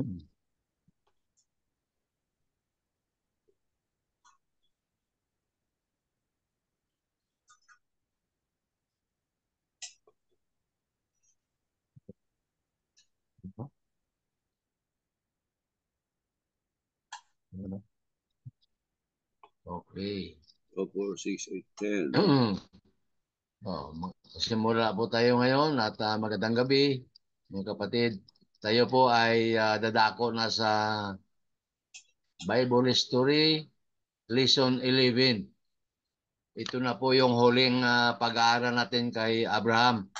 Okay. 2, 4, 6, 8, 10. Simula po tayo ngayon at magandang gabi, mga kapatid. Tayo po ay dadako na sa Bible History, Lesson 11. Ito na po yung huling pag-aaral natin kay Abraham.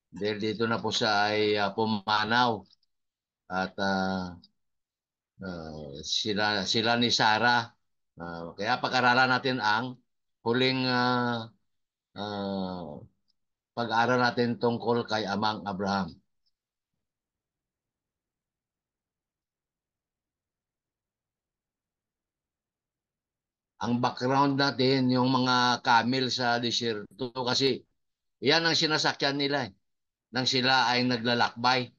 Dahil dito na po siya ay pumanaw. At sila ni Sarah. Kaya pag-aralan natin ang huling pag-aaral natin tungkol kay Amang Abraham. Ang background natin, yung mga camel sa desierto kasi yan ang sinasakyan nila nang sila ay naglalakbay.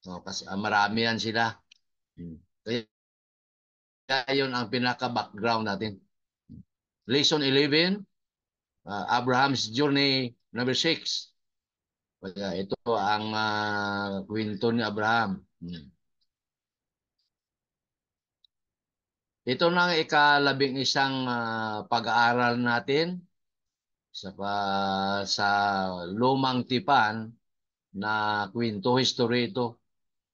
Kasi marami yan sila. Kaya yun ang pinaka-background natin. Lesson 11, Abraham's Journey number 6. Kaya ito ang kwento ni Abraham. Ito na ang ika-11 pag-aaral natin sa lumang tipan na kwento, history ito.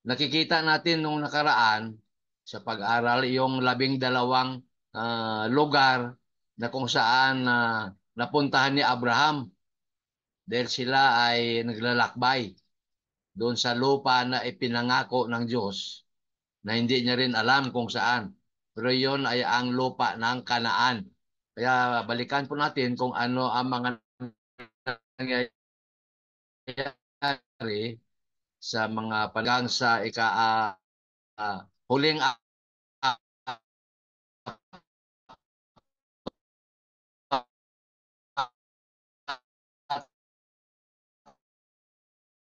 Nakikita natin nung nakaraan sa pag-aaral yung 12 lugar na kung saan napuntahan ni Abraham dahil sila ay naglalakbay doon sa lupa na ipinangako ng Diyos na hindi niya rin alam kung saan. Pero yon ay ang lupa ng Kanaan. Kaya balikan po natin kung ano ang mga nangyayari sa mga panagang sa huling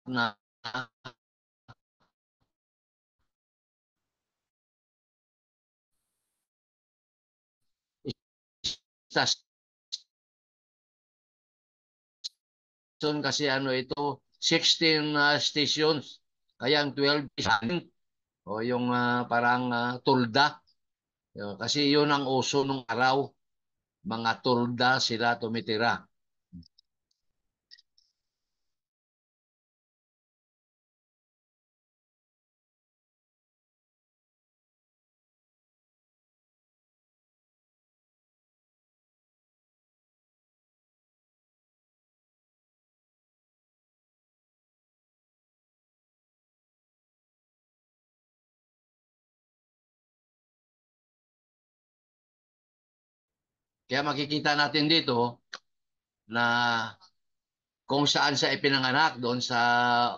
na station kasi ano ito 16 stations kaya ang 12 is o yung parang tulda. Kasi yun ang uso nung araw, mga tulda sila tumitira. Kaya makikita natin dito na kung saan siya ipinanganak doon sa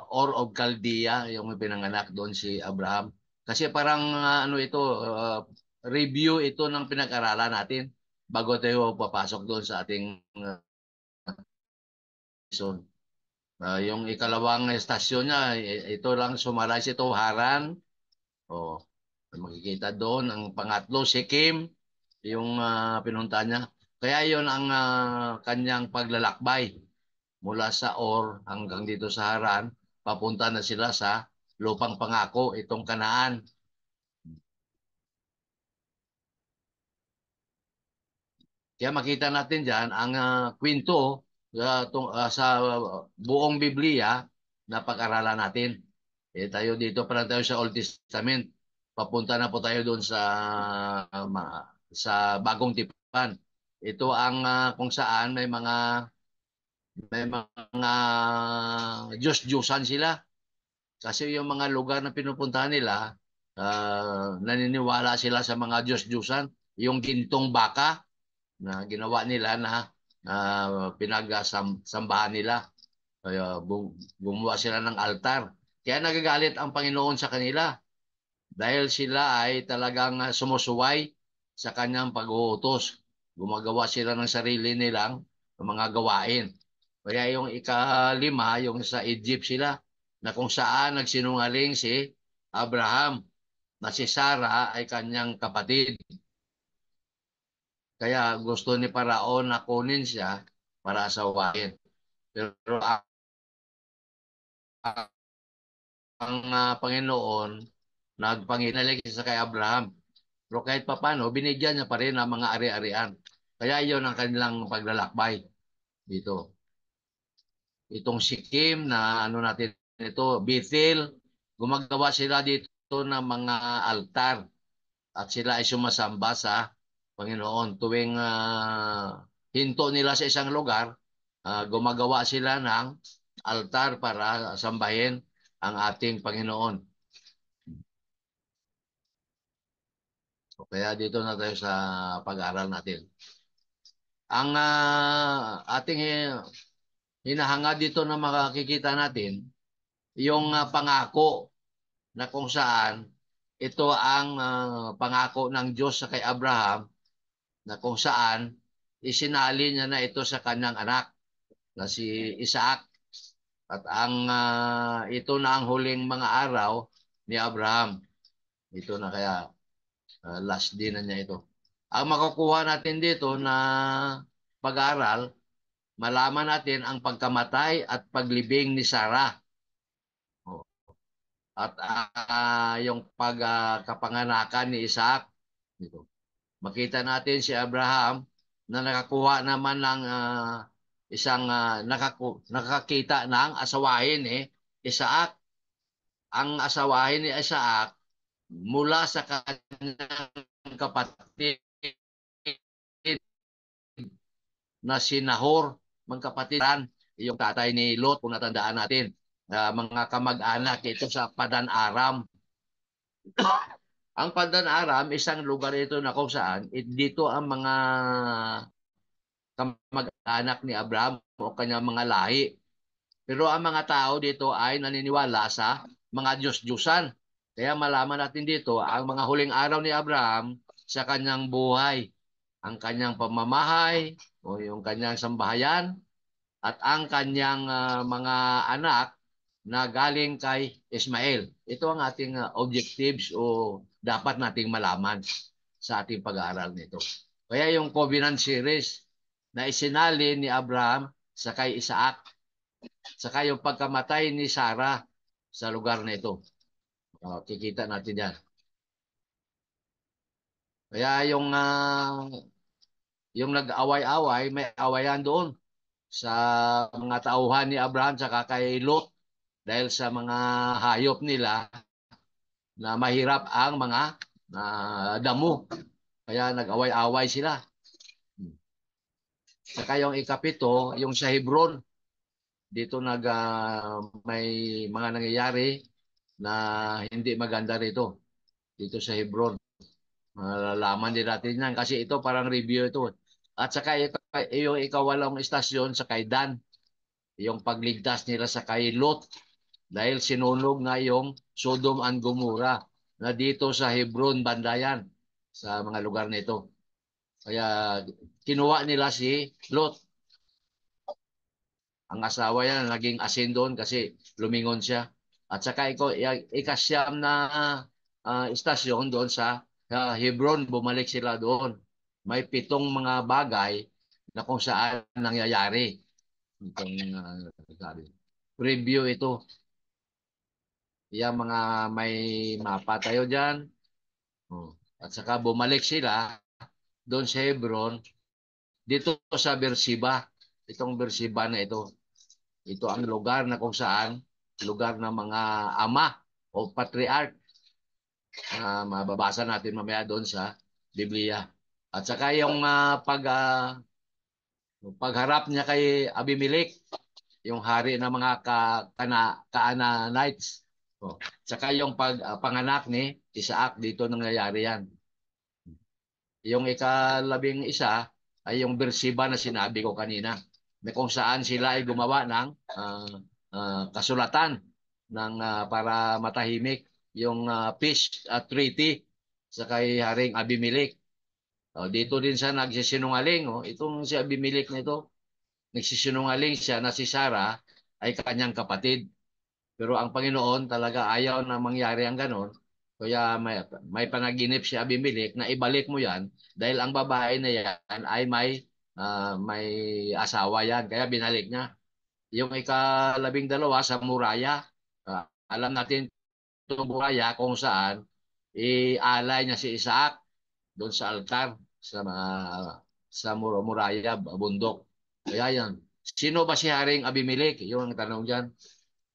Ur of Chaldea, yung ipinanganak doon si Abraham. Kasi parang ano ito, review ito ng pinag-aralan natin bago tayo papasok doon sa ating lesson. Yung ikalawang estasyon niya, ito lang summarize ito, Haran. O, makikita doon. Ang pangatlo, Sikkim, yung pinunta niya. Kaya yon ang kanyang paglalakbay mula sa Or hanggang dito sa Haran. Papunta na sila sa lupang pangako, itong Kanaan. Kaya makita natin dyan ang kwento sa buong Biblia na pag-aralan natin. Tayo dito pa lang tayo sa Old Testament. Papunta na po tayo doon sa Bagong Tipan. Ito ang kung saan may mga Diyos-Diyosan sila. Kasi yung mga lugar na pinupuntahan nila, naniniwala sila sa mga Diyos-Diyosan. Yung gintong baka na ginawa nila na pinagsambahan nila. Kaya gumawa sila ng altar. Kaya nagagalit ang Panginoon sa kanila dahil sila ay talagang sumusuway sa kanyang pag-uutos. Gumagawa sila ng sarili nilang mga gawain. Kaya yung ikalima, yung sa Egypt sila, na kung saan nagsinungaling si Abraham na si Sarah ay kanyang kapatid. Kaya gusto ni Paraon na kunin siya para asawain. Pero ang Panginoon nagpanginalig sa kay Abraham. Pero kahit papano, binigyan niya pa rin ng mga ari-arian. Kaya iyon ang kanilang paglalakbay dito. Itong Sikim na ano natin ito, Bethel, gumagawa sila dito ng mga altar at sila ay sumasamba sa Panginoon. Tuwing hinto nila sa isang lugar, gumagawa sila ng altar para sambahin ang ating Panginoon. So, kaya dito na tayo sa pag-aaral natin. Ang ating hinahanga dito na makikita natin, yung pangako na kung saan ito ang pangako ng Diyos sa kay Abraham na kung saan isinali niya na ito sa kanyang anak na si Isaac. At ang ito na ang huling mga araw ni Abraham. Ito na kaya last day na niya ito. Ang makukuha natin dito na pag-aaral, malaman natin ang pagkamatay at paglibing ni Sarah. At yung pagkapanganakan ni Isaac. Dito. Makita natin si Abraham na nakakuha naman ng isang nakakita ng asawahin Isaac. Ang asawahin ni Isaac mula sa kanyang kapatid na si Nahor, mga kapatidan, yung tatay ni Lot, kung natandaan natin, mga kamag-anak ito sa Padan Aram. Ang Padan Aram, isang lugar ito na kung saan, dito ang mga kamag-anak ni Abraham o kanyang mga lahi. Pero ang mga tao dito ay naniniwala sa mga Diyos-Diyusan. Kaya malaman natin dito ang mga huling araw ni Abraham sa kanyang buhay, ang kanyang pamamahay o yung kanyang sambahayan at ang kanyang mga anak na galing kay Ismael. Ito ang ating objectives o dapat nating malaman sa ating pag-aaral nito. Kaya yung covenant series na isinali ni Abraham sa kay Isaac, saka yung pagkamatay ni Sarah sa lugar na ito. Kikita natin yan. Kaya yung nag-away-away, may awayan doon sa mga tauhan ni Abraham saka kay Lot dahil sa mga hayop nila na mahirap ang mga damo. Kaya nag-away-away sila. Saka yung ikapito, yung sa Hebron, dito may mga nangyayari na hindi maganda rito. Dito sa Hebron. Malalaman din natin yan kasi ito parang review ito. At saka yung ikawalong istasyon sa kay Dan, yung pagligtas nila sa kay Lot dahil sinunog nga yung Sodom and Gomorrah na dito sa Hebron, Bandayan, sa mga lugar nito. Kaya kinuha nila si Lot. Ang asawa yan naging asin doon kasi lumingon siya. At saka ikasyam na istasyon doon sa Hebron, bumalik sila doon. May 7 mga bagay na kung saan nangyayari. Itong review ito. Yung mga may mapa tayo dyan. At saka bumalik sila doon sa Hebron, dito sa Beersheba. Itong Beersheba na ito. Ito ang lugar na kung saan, lugar ng mga ama o patriarch. Mababasa natin mamaya doon sa Biblia. At saka yung pagharap niya kay Abimelech, yung hari ng mga Canaanites. Saka yung panganak ni Isaac, dito nangyayari yan. Yung ika-11 ay yung Beersheba na sinabi ko kanina, na kung saan sila ay gumawa ng kasulatan ng para matahimik yung peace treaty sa kay Haring Abimelech. Dito din siya nagsisinungaling. Itong si Abimelech na ito, nagsisinungaling siya na si Sarah ay kanyang kapatid. Pero ang Panginoon talaga ayaw na mangyari ang ganon. Kaya may panaginip si Abimelech na ibalik mo yan dahil ang babae na yan ay may asawa yan. Kaya binalik niya. Yung ika-12 sa Muraya, alam natin itong Muraya kung saan ialay niya si Isaac doon sa altar sa Muraya, bundok. Kaya yan. Sino ba si Haring Abimelech? Yung ang tanong dyan.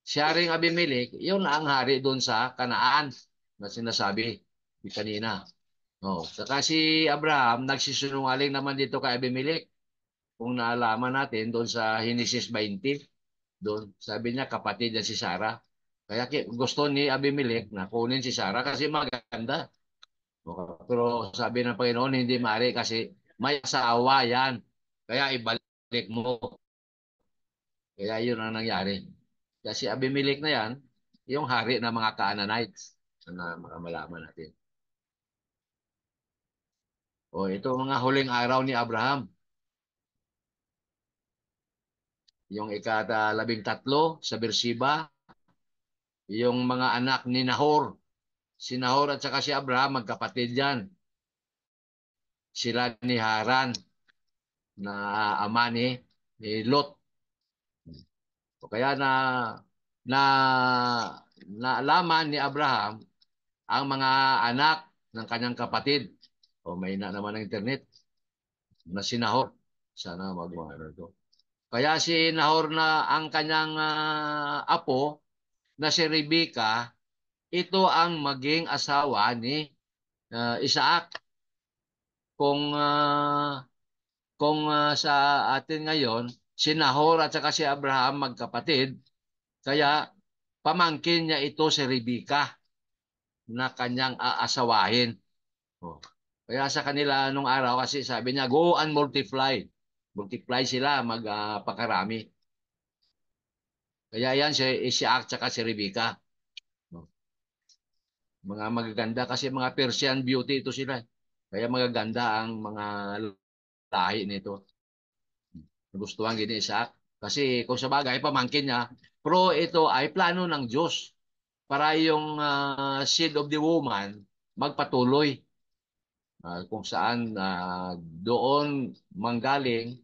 Si Haring Abimelech, yun ang hari doon sa Kanaan na sinasabi kanina. Oh, saka si Abraham, nagsisinungaling naman dito kay Abimelech. Kung naalaman natin doon sa Genesis 20, doon sabi niya kapatid niya si Sarah. Kaya gusto ni Abimelech na kunin si Sarah kasi maganda. Pero sabi ng Panginoon, hindi maaari kasi may asawa yan. Kaya ibalik mo. Kaya yun ang nangyari. Kasi Abimelech na yan, yung hari ng mga Canaanites na malaman natin. O ito mga huling araw ni Abraham. Yung ika-13 sa Beersheba, yung mga anak ni Nahor. Si Nahor at saka si Abraham, magkapatid yan. Sila ni Haran na ama ni Lot. O kaya na naalaman ni Abraham ang mga anak ng kanyang kapatid. O may na naman ng internet na si Nahor. Sana magawa ito. Kaya si Nahor na ang kanyang apo na si Rebecca, ito ang maging asawa ni Isaac. Kung sa atin ngayon, si Nahor at saka si Abraham magkapatid, kaya pamangkin niya ito si Rebecca na kanyang aasawahin. Oh. Kaya sa kanila nung araw kasi sabi niya, go and multiply. Multiply sila, magpakarami. Kaya yan si Isaac at si Rebecca. Oh. Mga magaganda kasi mga Persian beauty ito sila. Kaya magaganda ang mga lahi nito. Nagustuhan gini Isaac. Kasi kung sa bagay, pamangkin niya, pero ito ay plano ng Diyos para yung seed of the woman magpatuloy. Kung saan doon manggaling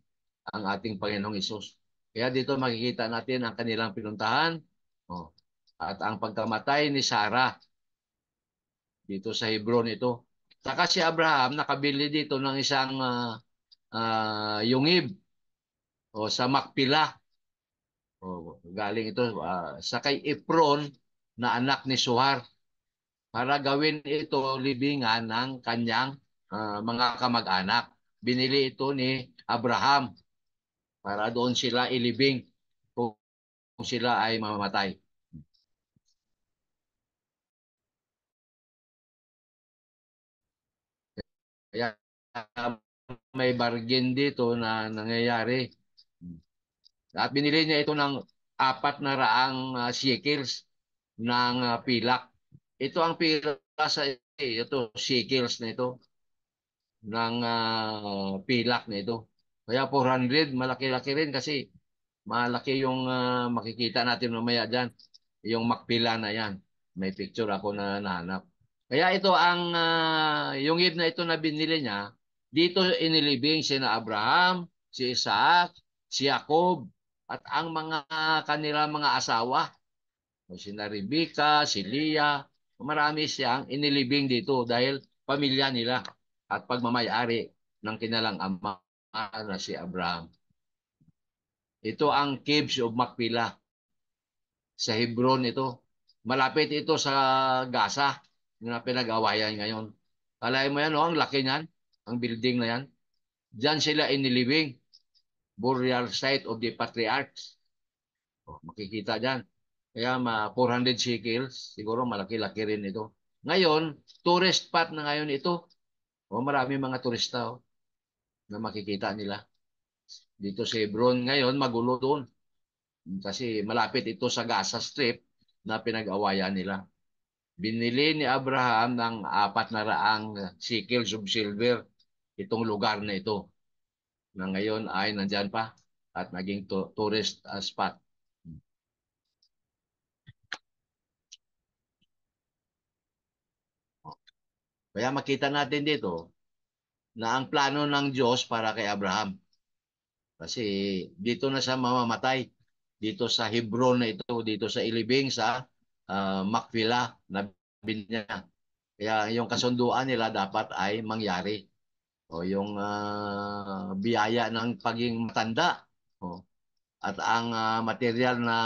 ang ating Panginoong Isus. Kaya dito makikita natin ang kanilang pinuntahan at ang pagkamatay ni Sarah dito sa Hebron ito. Saka si Abraham nakabili dito ng isang yungib sa Makpila. Galing ito sa kay Efron na anak ni Suhar para gawin ito libingan ng kanyang mga kamag-anak. Binili ito ni Abraham para doon sila ilibing kung sila ay mamamatay. Kaya may bargain dito na nangyayari. At binili niya ito ng 400 shekels ng pilak. Ito ang pilak sa ito, shekels na ito ng pilak na ito. Kaya 400, malaki-laki rin kasi malaki yung makikita natin mamaya dyan. Yung makpila na yan. May picture ako na nahanap. Kaya ito ang yung ib na ito na binili niya, dito inilibing sina Abraham, si Isaac, si Jacob, at ang mga kanila mga asawa. Sina Rebecca, si Leah, marami siyang inilibing dito dahil pamilya nila at pagmamayari ng kinalang ama na si Abraham. Ito ang Caves of Macpela sa Hebron ito. Malapit ito sa Gaza na pinag-awayan ngayon. Kalahin mo yan, ang laki niyan, ang building na yan. Diyan sila inilibing, burial site of the patriarchs. Makikita dyan. Kaya 400 shekels, siguro malaki-laki rin ito. Ngayon, tourist spot na ngayon ito. Marami mga turista na makikita nila. Dito sa Hebron ngayon, magulo doon. Kasi malapit ito sa Gaza Strip na pinag-awayan nila. Binili ni Abraham ng 400 shekels of silver itong lugar na ito na ngayon ay nandyan pa at naging tourist spot. Kaya makita natin dito na ang plano ng Diyos para kay Abraham. Kasi dito na siya mamamatay. Dito sa Hebron na ito, dito sa ilibing sa Makpila na niya. Kaya yung kasunduan nila dapat ay mangyari. O yung biyaya ng paging matanda. O, at ang material na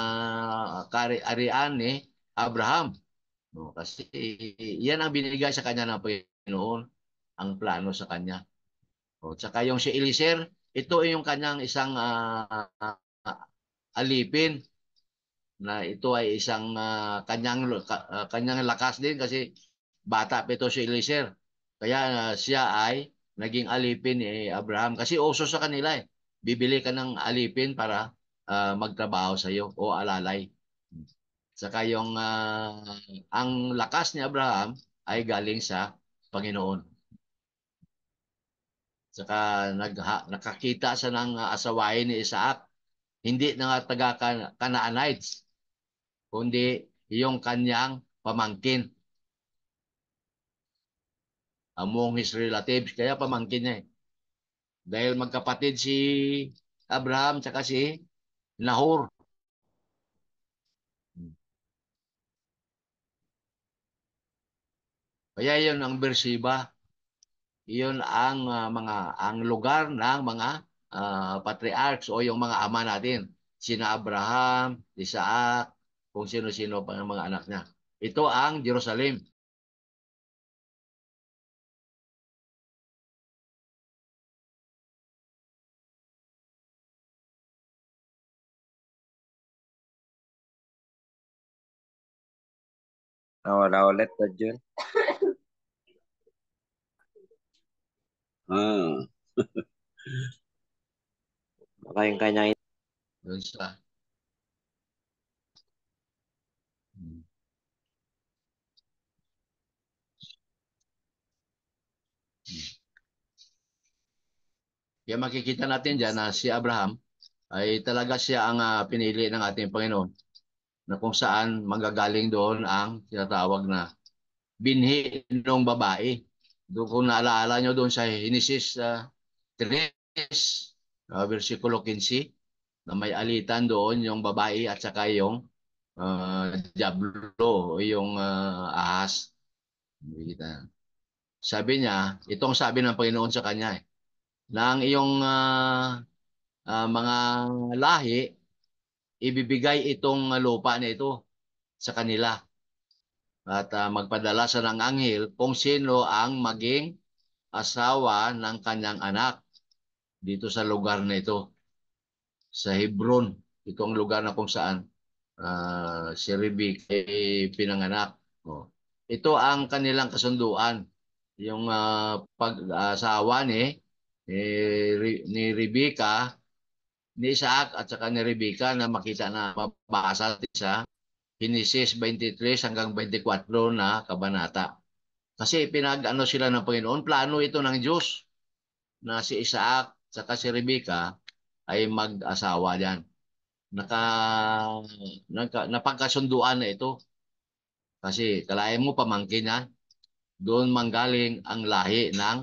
ari-arian ni Abraham. No, kasi yan ang binigay sa kanya ng Panginoon, ang plano sa kanya. O, tsaka yung si Eliezer, ito yung kanyang isang alipin na ito ay isang kanyang lakas din kasi bata pa ito si Eliezer. Kaya siya ay naging alipin ni Abraham kasi uso sa kanila eh. Bibili ka ng alipin para magtrabaho sa iyo o alalay. Saka yung ang lakas ni Abraham ay galing sa Panginoon. Saka nakakita siya ng asawain ni Isaac. Hindi na taga Canaanites, kundi yung kanyang pamangkin among his relatives. Kaya pamangkin niya eh. Dahil magkapatid si Abraham tsaka si Nahor. Kaya yun ang Beersheba. Yun ang ang lugar ng mga patriarchs o yung mga ama natin. Sina Abraham, Isaac, kung sino-sino pa ng mga anak niya. Ito ang Jerusalem. Nawala ulit na dyan. Ah, Baka yung kanyang Yun sa. Kaya makikita natin dyan na si Abraham ay talaga siya ang pinili ng ating Panginoon na kung saan manggagaling doon ang tinatawag na binhi ng babae. Doon kung naalaala nyo doon sa Genesis 3, versikulo 15, na may alitan doon yung babae at saka yung diablo o yung ahas. Sabi niya, itong sabi ng Panginoon sa kanya na ang iyong mga lahi, ibibigay itong lupa na ito sa kanila. At magpadala sa ng anghel kung sino ang maging asawa ng kanyang anak dito sa lugar na ito. Sa Hebron, itong lugar na kung saan si Rebecca ay pinanganak. Oh. Ito ang kanilang kasunduan. Yung pag-asawa ni Rebecca, ni Isaac at saka ni Rebecca na makita na mabasa sa Genesis 23 hanggang 24 na kabanata. Kasi pinag-ano sila ng Panginoon, plano ito ng Diyos na si Isaac at si Rebecca ay mag-asawa diyan. Napagkasunduan na ito. Kasi kalahin mo pamangkin yan, doon manggaling ang lahi ng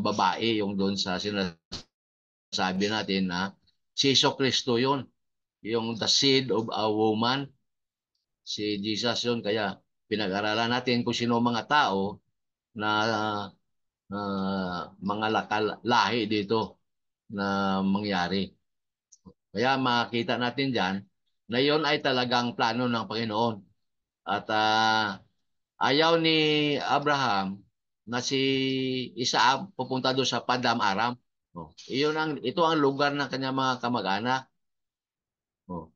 babae, yung doon sa sinasabi natin na si Jesu Kristo yun. Yung the seed of a woman, si Jesus yun. Kaya pinag-aralan natin kung sino mga tao na mga lahi dito na mangyari. Kaya makita natin dyan na yun ay talagang plano ng Panginoon. At ayaw ni Abraham na si Isaac pupunta doon sa Padam Aram. Oh, ito ang lugar ng kanyang mga kamag-anak. Oh.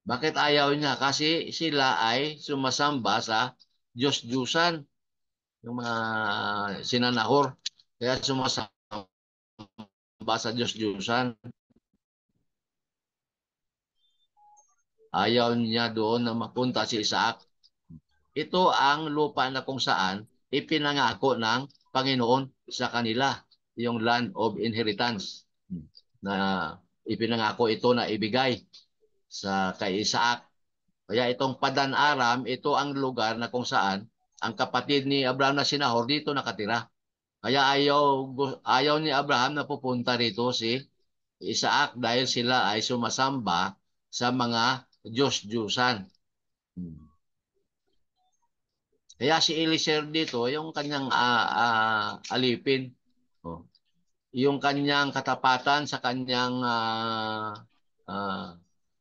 Bakit ayaw niya? Kasi sila ay sumasamba sa Diyos-Diyusan, yung mga sinanahor. Kaya sumasamba sa Diyos-Diyusan. Ayaw niya doon na mapunta si Isaac. Ito ang lupa na kung saan ipinangako ng Panginoon sa kanila, yung land of inheritance na ipinangako ito na ibigay sa kay Isaac. Kaya itong Padan Aram, ito ang lugar na kung saan ang kapatid ni Abraham na si Nahor dito nakatira. Kaya ayaw ni Abraham na pupunta rito si Isaac dahil sila ay sumasamba sa mga Diyos-Diyusan. Kaya si Eliezer dito, yung kanyang alipin, oh, yung kanyang katapatan sa kanyang ah,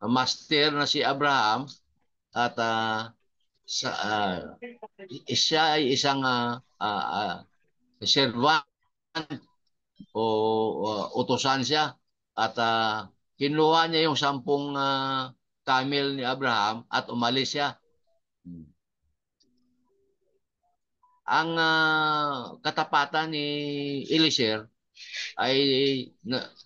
master na si Abraham at sa, siya ay isang servant o utusan siya at kinuha niya yung 10 camel ni Abraham at umalis siya. Ang katapatan ni Eliezer ay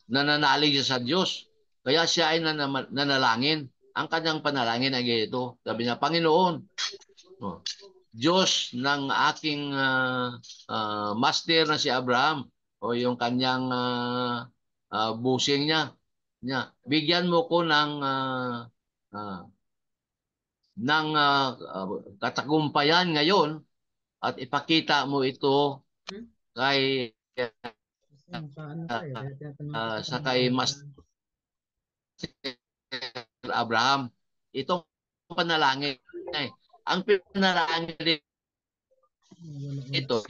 nananalig siya sa Diyos. Kaya siya ay nanalangin. Ang kanyang panalangin ay ito. Sabi niya, Panginoon, Diyos ng aking master na si Abraham o yung kanyang busing niya, bigyan mo ko ng katagumpayan ngayon at ipakita mo ito kay sa kay Master Abraham. Itong panalangin ang panalangin ito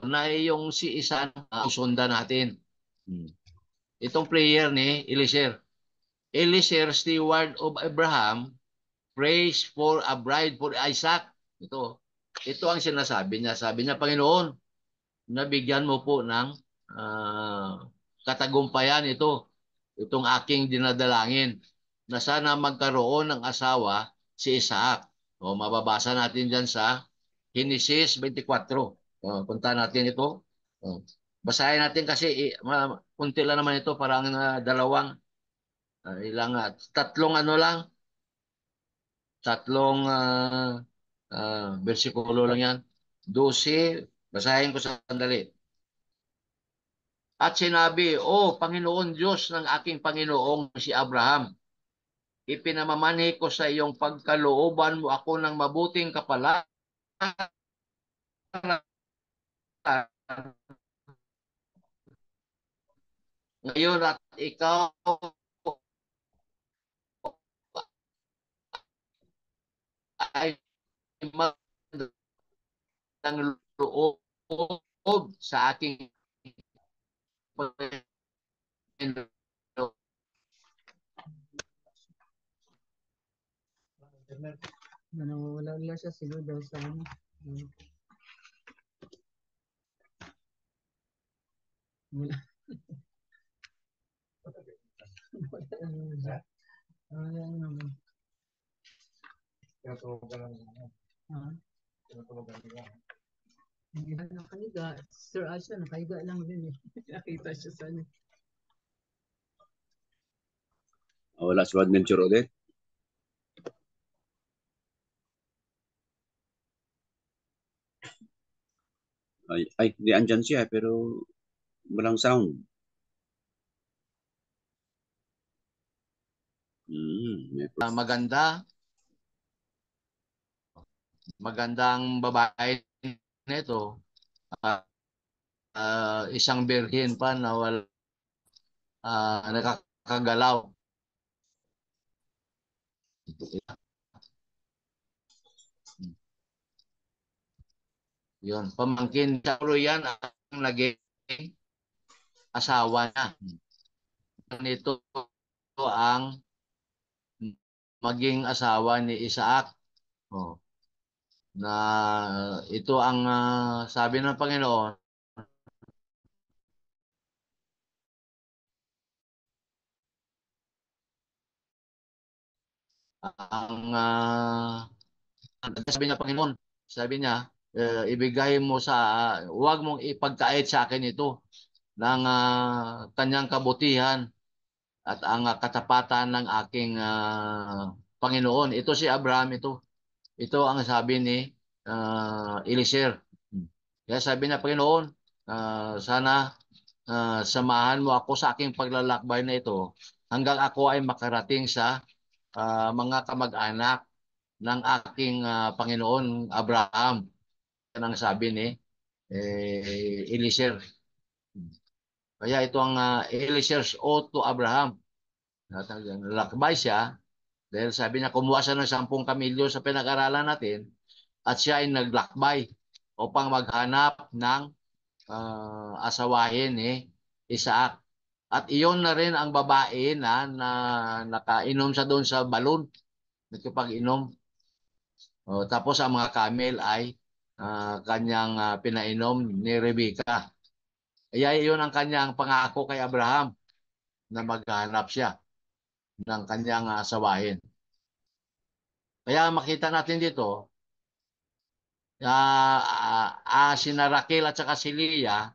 na yung si Isan sundan natin. Itong prayer ni Eliezer. Eliezer, steward of Abraham, prays for a bride for Isaac. Ito ang sinasabi niya. Sabi niya, Panginoon, nabigyan mo po ng katagumpayan itong aking dinadalangin na sana magkaroon ng asawa si Isaac. O mababasa natin dyan sa Genesis 24. Punta natin ito. Basahin natin kasi kunti lang naman ito, parang tatlong bersikulo lang yan. 12, basahin ko sandali. At sinabi, O Panginoon Diyos ng aking Panginoong si Abraham, ipinamamani ko sa iyong pagkalooban mo ako ng mabuting kapalaran. Ngayon at ikaw ay ng loob sa aking Panginoon. Nawawala siya siguro daw sa ano. Wala. Wala naman. Hindi na nakahiga. Sir Asha, nakahiga lang din eh. Nakita siya sa ano. Wala si Adventure ulit. Ay, di andyan siya pero walang sound. Magandang babae nito. Isang birhen pa na wala nakakagalaw. Yun, pamangkin siya yan ang naging asawa na. Nito ang maging asawa ni Isaac. Na ito ang sabi ng Panginoon, sabi ng Panginoon, sabi niya, ibigay mo huwag mong ipagkait sa akin ito ng kanyang kabutihan at ang katapatan ng aking Panginoon. Ito si Abraham ito. Ito ang sabi ni Eliezer. Kaya sabi na Panginoon, sana samahan mo ako sa aking paglalakbay na ito hanggang ako ay makarating sa mga kamag-anak ng aking Panginoon Abraham. ang sabi ni Eliezer. Kaya ito ang Eliezer's oath to Abraham. Lakbay siya dahil sabi niya kumuha siya ng 10 kamilyo sa pinag-aralan natin at siya ay naglakbay upang maghanap ng asawahin ni Isaac. At iyon na rin ang babae na nakainom sa doon sa balon. Nagkipag-inom. Tapos ang mga camel ay kanyang pinainom ni Rebecca. Kaya iyon ang kanyang pangako kay Abraham na maghanap siya ng kanyang asawahin. Kaya makita natin dito, sina Raquel at saka si Leah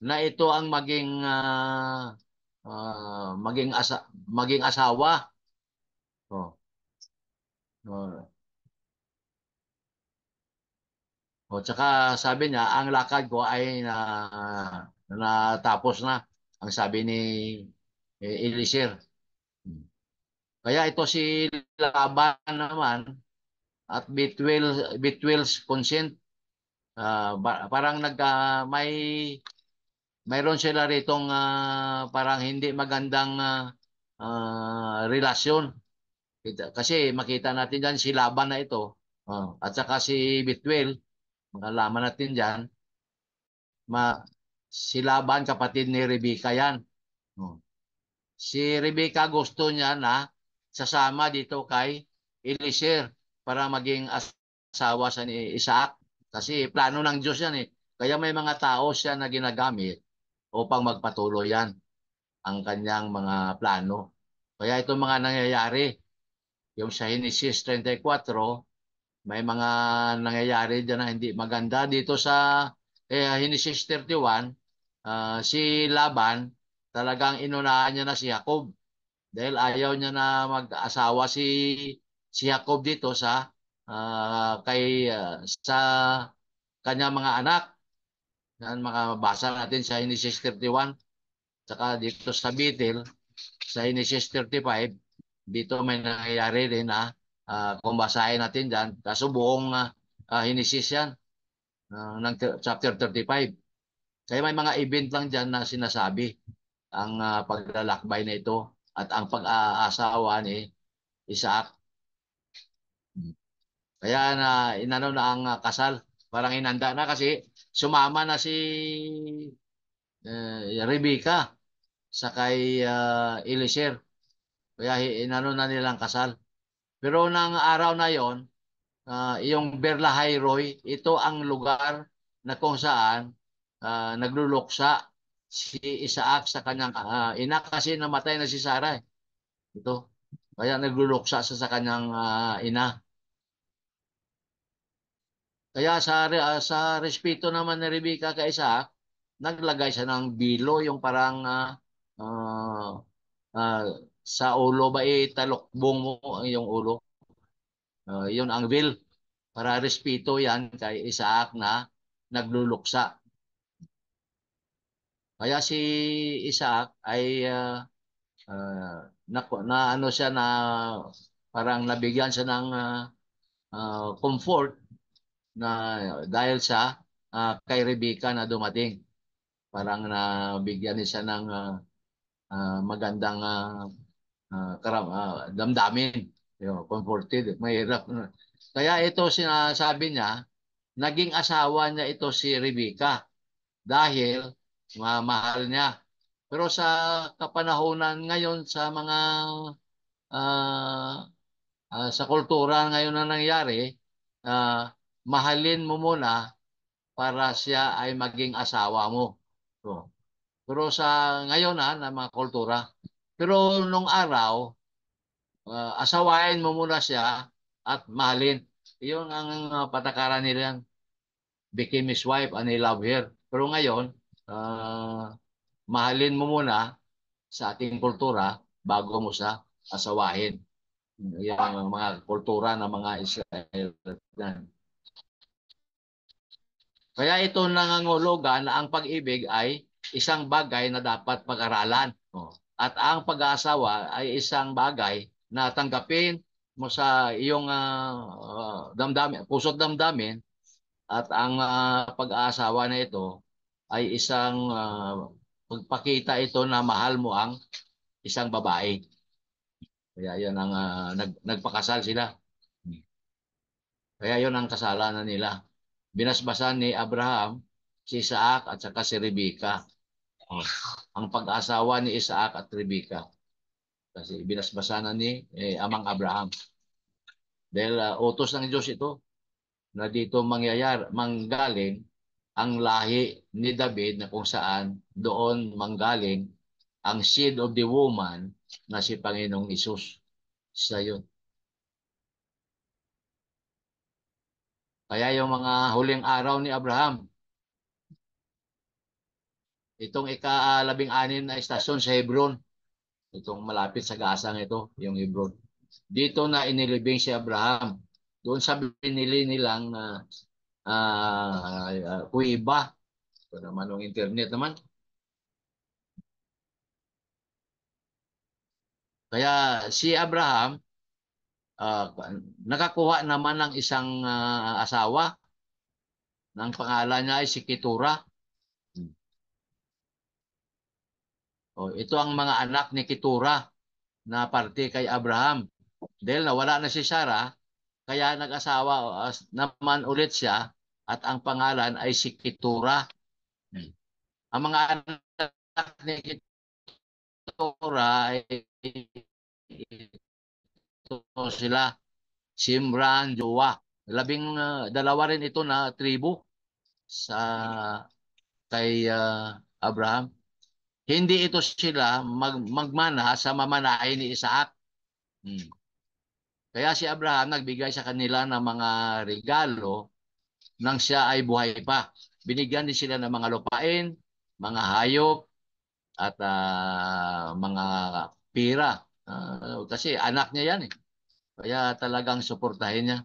na ito ang maging asawa. Oh. Oh. Tsaka sabi niya, ang lakad ko ay natapos na, ang sabi ni Eliezer. Kaya ito si Laban naman at Bethuel's consent. Parang mayroon sila ritong parang hindi magandang relasyon. Kasi makita natin dyan si Laban na ito at saka si Bethuel, makalaman natin dyan, si Laban kapatid ni Rebecca yan. Si Rebecca gusto niya na sasama dito kay Eliezer para maging asawa sa ni Isaac. Kasi plano ng Diyos yan eh. Kaya may mga tao siya na ginagamit upang magpatuloy yan ang kanyang mga plano. Kaya itong mga nangyayari, yung sa Genesis 34, may mga nangyayari dyan na hindi maganda. Dito sa Genesis 31, si Laban, talagang inunahan niya na si Jacob. Dahil ayaw niya na mag-asawa si Jacob dito sa kanyang mga anak. Yan, makabasa natin sa Genesis 31. Saka dito sa Bethel, sa Genesis 35, dito may nangyayari rin na kung basahin natin dyan, kaso buong Genesis yan ng chapter 35. Kaya may mga event lang dyan na sinasabi ang paglalakbay na ito at ang pag-aasawa ni Isaac. Kaya inano na ang kasal. Parang inanda na kasi sumama na si Rebecca sa kay Eliezer. Kaya inano na nilang kasal. Pero nang araw na yon, yung Berlahay-Roy, ito ang lugar na kung saan nagluluksa si Isaac sa kanyang ina kasi namatay na si Sarah. Ito. Kaya nagluluksa sa kanyang ina. Kaya sa respeto naman ni Rebecca kay Isaac, naglagay siya ng bilo, yung parang sa ulo ba talokbong mo yung ulo. Yun ang will. Para respeto yan kay Isaac na nagluluksa. Kaya si Isaac ay ano siya na parang nabigyan siya ng comfort na dahil sa kay Rebecca na dumating. Parang nabigyan niya siya ng magandang damdamin. Comforted. Mahirap. Kaya ito sinasabi niya, naging asawa niya ito si Rebecca dahil mahal niya. Pero sa kapanahunan ngayon sa mga sa kultura ngayon na nangyari, mahalin mo muna para siya ay maging asawa mo. So, pero sa ngayon na mga kultura. Pero nung araw, asawain mo muna siya at mahalin. Iyon ang patakaran nila. Became his wife and he loved her. Pero ngayon, mahalin mo muna sa ating kultura bago mo sa asawahin. Yan ang mga kultura ng mga Israel. Kaya ito nangangulugan na ang pag-ibig ay isang bagay na dapat pag-aralan. At ang pag-aasawa ay isang bagay na tanggapin mo sa iyong damdamin, puso't damdamin At ang pag-aasawa na ito ay isang pagpakita ito na mahal mo ang isang babae. Kaya yan ang nagpakasal sila. Kaya yon ang kasalanan nila. Binasbasan ni Abraham si Isaac at saka si Rebekah. Oh, ang pag-asawa ni Isaac at Rebekah. Kasi binasbasan ni Amang Abraham. Dahil utos ng Diyos ito na dito manggaling ang lahi ni David na kung saan doon manggaling ang seed of the woman na si Panginoong Isus. Sa yun. Kaya yung mga huling araw ni Abraham, itong ika-16 na istasyon sa Hebron, itong malapit sa gasang ito, yung Hebron. Dito na inilibing si Abraham. Doon sa binili nilang kuiba. Ito naman yung internet naman. Kaya si Abraham, nakakuha naman ng isang asawa. Ang pangalan niya ay si Ketura. Ito ang mga anak ni Ketura na parte kay Abraham. Dahil nawala na si Sarah, kaya nag-asawa naman ulit siya at ang pangalan ay si Ketura. Ang mga anak ni Ketura ay ito sila, Simran, Jowa. 12 rin ito na tribu sa kay Abraham. Hindi ito sila magmana sa mamanahin ni Isaac. Kaya si Abraham nagbigay sa kanila ng mga regalo nang siya ay buhay pa. Binigyan din sila ng mga lupain, mga hayop, at mga pira. Kasi anak niya yan eh. Kaya talagang suportahin niya.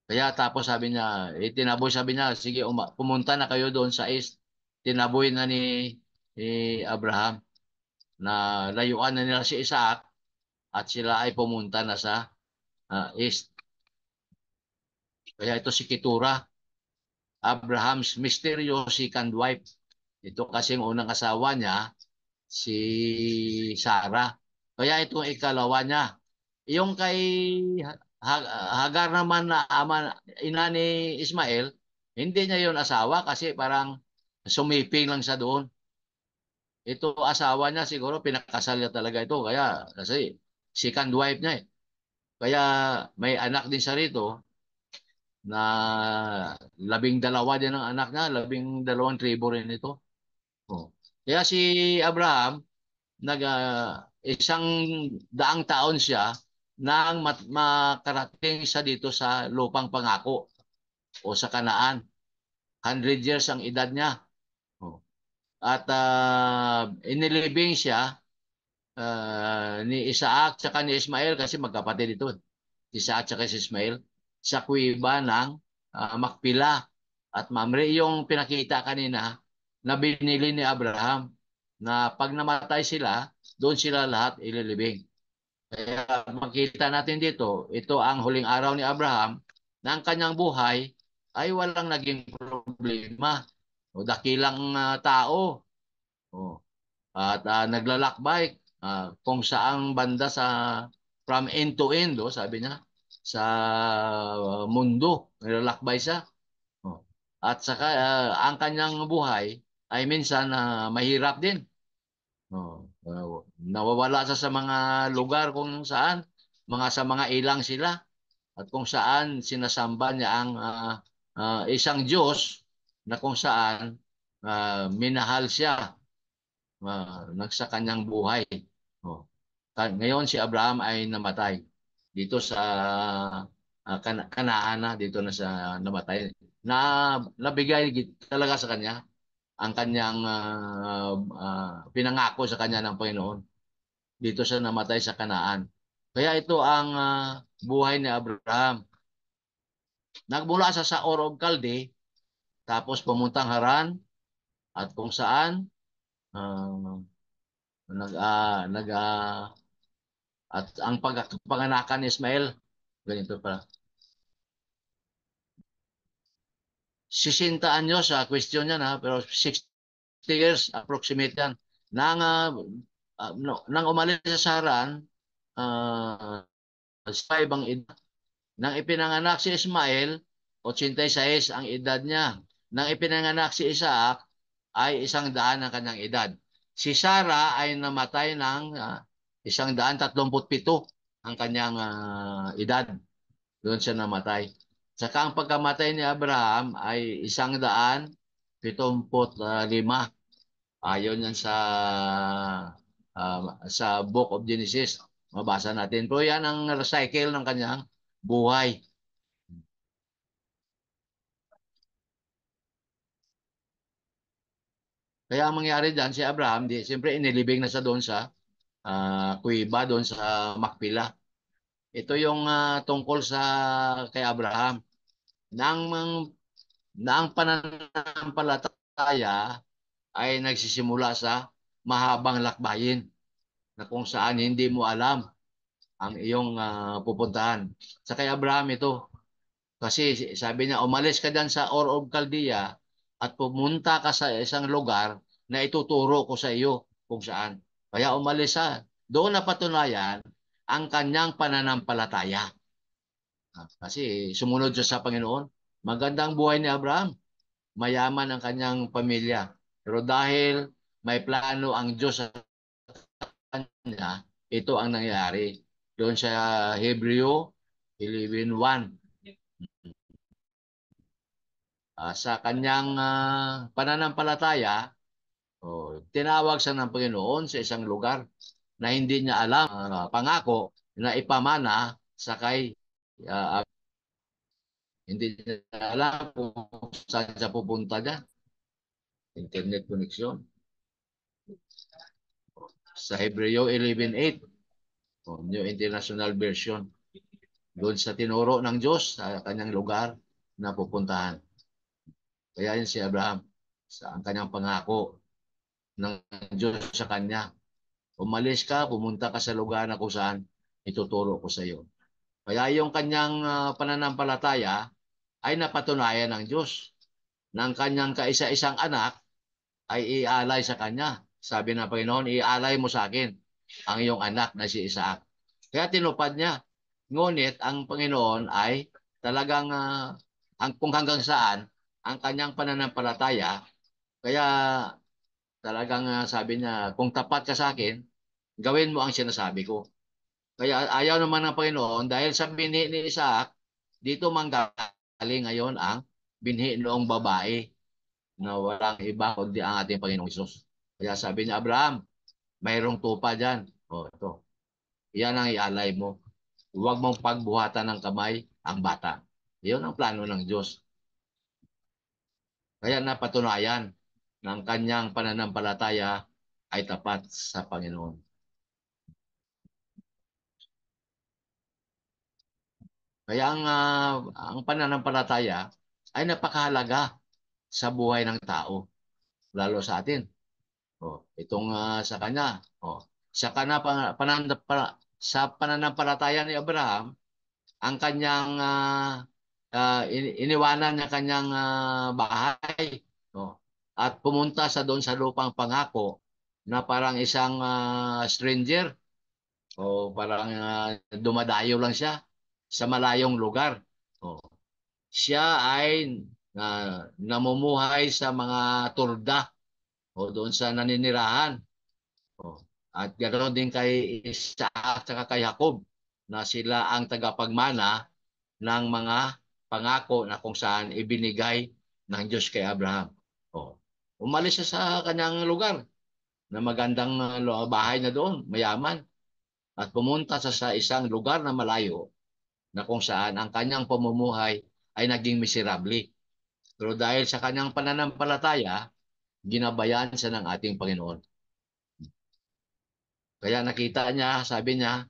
Kaya tapos sabi niya, tinaboy sabi niya, sige pumunta na kayo doon sa east. Tinaboy na ni Abraham na layuan na nila si Isaac at sila ay pumunta na sa east. Kaya ito si Ketura, Abraham's mysterious second wife. Ito kasing unang asawa niya, si Sarah. Kaya itong ikalawa niya. Yung kay Hagar naman na ina ni Ismael, hindi niya yon asawa kasi parang sumiping lang sa doon. Ito asawa niya siguro pinakasal niya talaga ito. Kaya kasi second wife niya eh. Kaya may anak din siya rito na 12 din ang anak niya, 12 tribo rin ito. Kaya si Abraham, isang daang taon siya nang makarating siya dito sa lupang pangako o sa Kanaan. 100 years ang edad niya. At inilibing siya ni Isaac at ni Ismael kasi magkapatid ito. Isaac at si Ismael sa kuweba ng Makpila. At Mamre, yung pinakita kanina na binili ni Abraham na pag namatay sila, doon sila lahat ililibing. Kaya makita natin dito, ito ang huling araw ni Abraham na ang kanyang buhay ay walang naging problema. O dakilang tao. At naglalakbay kung saang banda from end to end, sabi niya, sa mundo. Naglalakbay siya. At saka ang kanyang buhay ay minsan mahirap din. Nawawala sa mga lugar kung saan, sa mga ilang sila at kung saan sinasamba niya ang isang Diyos na kung saan minahal siya sa kanyang buhay. Ngayon si Abraham ay namatay dito sa Kanaan na dito na sa namatay na nabigay talaga sa kanya ang kanyang pinangako sa kanya ng Panginoon. Dito siya namatay sa Kanaan. Kaya ito ang buhay ni Abraham. Nagmula sa Ur of Calde, tapos pumuntang Haran, at kung saan at ang panganakan ni Ismael, ganito pa. 60 anyos, question yan pero 60 years approximate yan. Nang umalis sa Haran, sa ibang edad. Nang ipinanganak si Ismael, 86 ang edad niya. Nang ipinanganak si Isaac, ay 100 ang kanyang edad. Si Sarah ay namatay ng 137 ang kanyang edad. Doon siya namatay. Saka ang pagkamatay ni Abraham ay 175. Ayon yan sa Book of Genesis. Mabasa natin. Pero yan ang cycle ng kanyang buhay. Kaya ang mangyari dyan, si Abraham, siyempre inilibing na siya doon sa kuweba, doon sa Makpila. Ito yung tungkol sa kay Abraham. Na ang pananampalataya ay nagsisimula sa mahabang lakbayin na kung saan hindi mo alam ang iyong pupuntahan. Sa kay Abraham ito, kasi sabi niya, umalis ka dyan sa Ur of Chaldea at pumunta ka sa isang lugar na ituturo ko sa iyo kung saan. Kaya umalis siya. Doon napatunayan ang kanyang pananampalataya. Kasi sumunod siya sa Panginoon. Magandang buhay ni Abraham. Mayaman ang kanyang pamilya. Pero dahil may plano ang Diyos sa kanya, ito ang nangyari. Doon sa Hebreo 11:1. Sa kanyang pananampalataya, tinawag siya ng Panginoon sa isang lugar na hindi niya alam, pangako na ipamana sa kay hindi niya alam kung saan siya pupunta dyan. Internet connection. Sa Hebreo 11:8, New International Version. Doon sa tinuro ng Diyos sa kanyang lugar na pupuntahan. Kaya yun si Abraham, sa ang kanyang pangako ng Diyos sa kanya. Umalis ka, pumunta ka sa lugar na kung saan ituturo ko sa iyo. Kaya yung kanyang pananampalataya ay napatunayan ng Diyos. Ng kanyang kaisa-isang anak ay ialay sa kanya. Sabi ng Panginoon, ialay mo sa akin ang iyong anak na si Isaac. Kaya tinupad niya. Ngunit ang Panginoon ay talagang kung hanggang saan ang kanyang pananampalataya. Kaya talagang sabi niya, kung tapat ka sa akin, gawin mo ang sinasabi ko. Kaya ayaw naman ng Panginoon dahil sa binhi ni Isaac, dito manggaling ngayon ang binhi noong babae na walang iba kundi ang ating Panginoong Hesus. Kaya sabi niya, Abraham, mayroong tupa dyan. Ito. Yan ang ialay mo. Huwag mong pagbuhatan ng kamay ang bata. Iyon ang plano ng Diyos. Kaya napatunayan ng kanyang pananampalataya ay tapat sa Panginoon. Kaya ang pananampalataya ay napakahalaga sa buhay ng tao, lalo sa atin. Itong sa kanya. Sa pananampalataya ni Abraham, ang kanyang iniwanan niya kanyang bahay at pumunta doon sa lupang pangako na parang isang stranger o parang dumadayo lang siya sa malayong lugar. Siya ay namumuhay sa mga turda o doon sa naninirahan. At ganoon din kay Isaac at kay Jacob na sila ang tagapagmana ng mga pangako na kung saan ibinigay ng Diyos kay Abraham. Umalis siya sa kanyang lugar na magandang bahay na doon, mayaman. At pumunta siya sa isang lugar na malayo na kung saan ang kanyang pamumuhay ay naging miserable. Pero dahil sa kanyang pananampalataya, ginabayan siya ng ating Panginoon. Kaya nakita niya, sabi niya,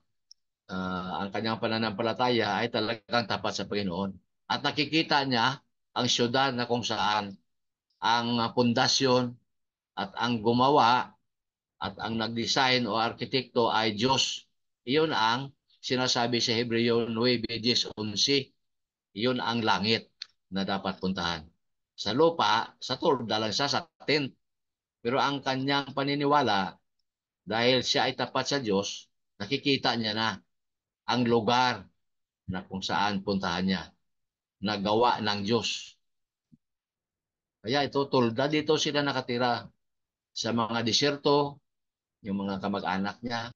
ang kanyang pananampalataya ay talagang tapat sa Panginoon. At nakikita niya ang syudad na kung saan ang pundasyon at ang gumawa at ang nag-design o arkitekto ay Diyos. Iyon ang sinasabi sa Hebreo 9:10-11. Iyon ang langit na dapat puntahan. sa lupa, sa tulda lang siya sa tent. Pero ang kanyang paniniwala, dahil siya ay tapat sa Diyos, nakikita niya na ang lugar na kung saan puntahan niya, na gawa ng Diyos. Kaya ito, tulda dito sila nakatira sa mga disyerto, yung mga kamag-anak niya.